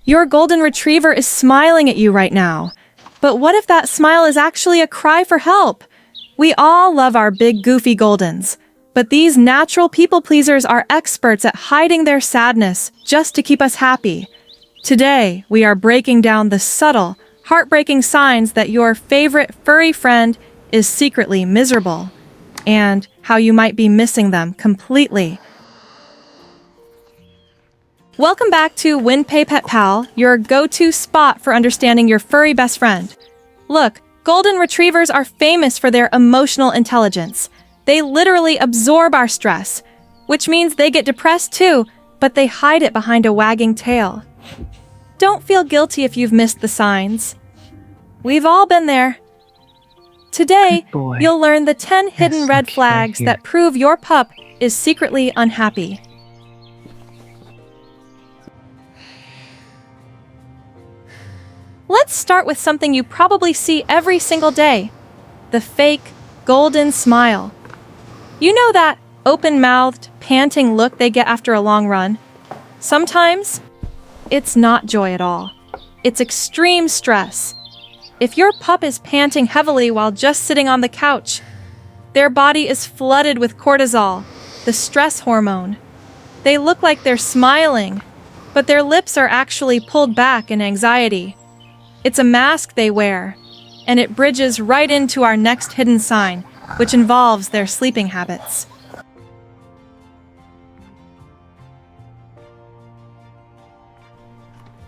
Your golden retriever is smiling at you right now. But what if that smile is actually a cry for help? We all love our big goofy goldens, but these natural people pleasers are experts at hiding their sadness just to keep us happy. Today, we are breaking down the subtle, heartbreaking signs that your favorite furry friend is secretly miserable, and how you might be missing them completely. Welcome back to Windpei Pet Pal, your go-to spot for understanding your furry best friend. Look, golden retrievers are famous for their emotional intelligence. They literally absorb our stress, which means they get depressed too, but they hide it behind a wagging tail. Don't feel guilty if you've missed the signs. We've all been there. Today, you'll learn the 10 hidden red flags that prove your pup is secretly unhappy. Let's start with something you probably see every single day. The fake, golden smile. You know that open-mouthed, panting look they get after a long run? Sometimes, it's not joy at all. It's extreme stress. If your pup is panting heavily while just sitting on the couch, their body is flooded with cortisol, the stress hormone. They look like they're smiling, but their lips are actually pulled back in anxiety. It's a mask they wear, and it bridges right into our next hidden sign, which involves their sleeping habits.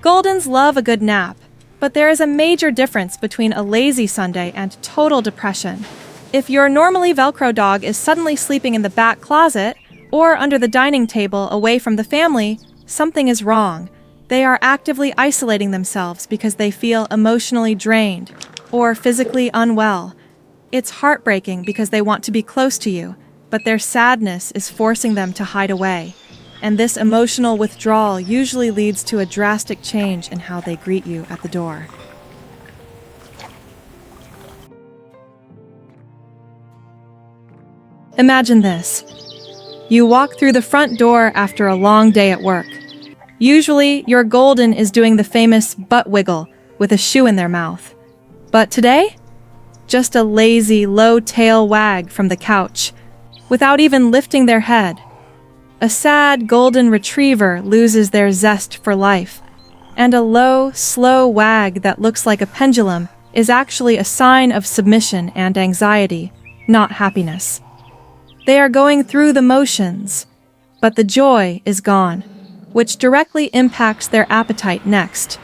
Goldens love a good nap, but there is a major difference between a lazy Sunday and total depression. If your normally Velcro dog is suddenly sleeping in the back closet or under the dining table away from the family, something is wrong. They are actively isolating themselves because they feel emotionally drained or physically unwell. It's heartbreaking because they want to be close to you, but their sadness is forcing them to hide away. And this emotional withdrawal usually leads to a drastic change in how they greet you at the door. Imagine this. You walk through the front door after a long day at work. Usually, your golden is doing the famous butt wiggle with a shoe in their mouth. But today, just a lazy, low tail wag from the couch, without even lifting their head. A sad golden retriever loses their zest for life, and a low, slow wag that looks like a pendulum is actually a sign of submission and anxiety, not happiness. They are going through the motions, but the joy is gone, which directly impacts their appetite next.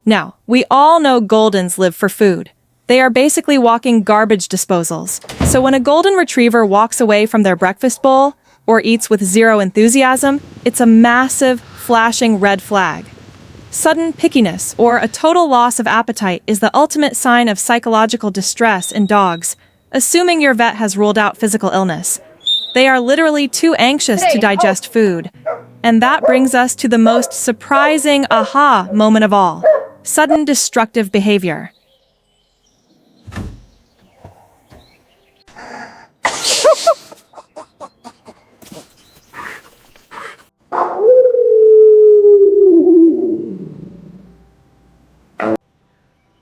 Now, we all know goldens live for food. They are basically walking garbage disposals. So when a golden retriever walks away from their breakfast bowl or eats with zero enthusiasm, it's a massive, flashing red flag. Sudden pickiness or a total loss of appetite is the ultimate sign of psychological distress in dogs, assuming your vet has ruled out physical illness. They are literally too anxious to digest food. And that brings us to the most surprising aha moment of all. Sudden destructive behavior.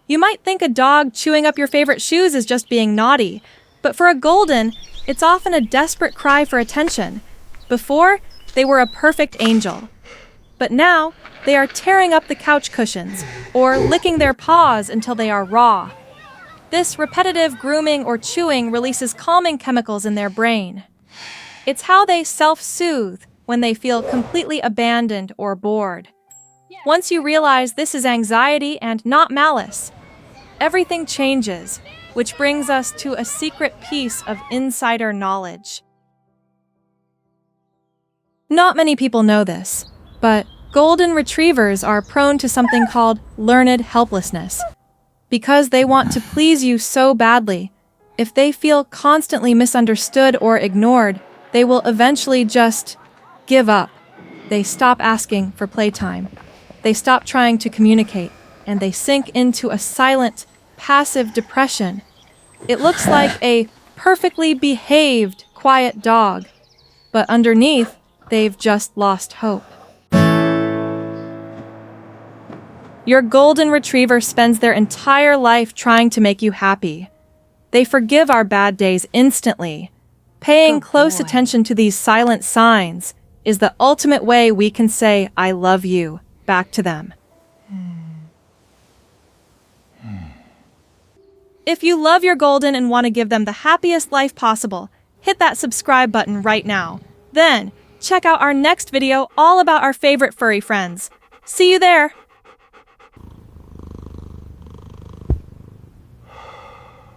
You might think a dog chewing up your favorite shoes is just being naughty, but for a golden, it's often a desperate cry for attention. Before, they were a perfect angel. But now, they are tearing up the couch cushions or licking their paws until they are raw. This repetitive grooming or chewing releases calming chemicals in their brain. It's how they self-soothe when they feel completely abandoned or bored. Once you realize this is anxiety and not malice, everything changes, which brings us to a secret piece of insider knowledge. Not many people know this, but golden retrievers are prone to something called learned helplessness. Because they want to please you so badly, if they feel constantly misunderstood or ignored, they will eventually just give up. They stop asking for playtime. They stop trying to communicate, and they sink into a silent, passive depression. It looks like a perfectly behaved, quiet dog. But underneath, they've just lost hope. Your golden retriever spends their entire life trying to make you happy. They forgive our bad days instantly. Paying close attention to these silent signs is the ultimate way we can say, "I love you," back to them. If you love your golden and want to give them the happiest life possible, hit that subscribe button right now. Then, check out our next video all about our favorite furry friends. See you there!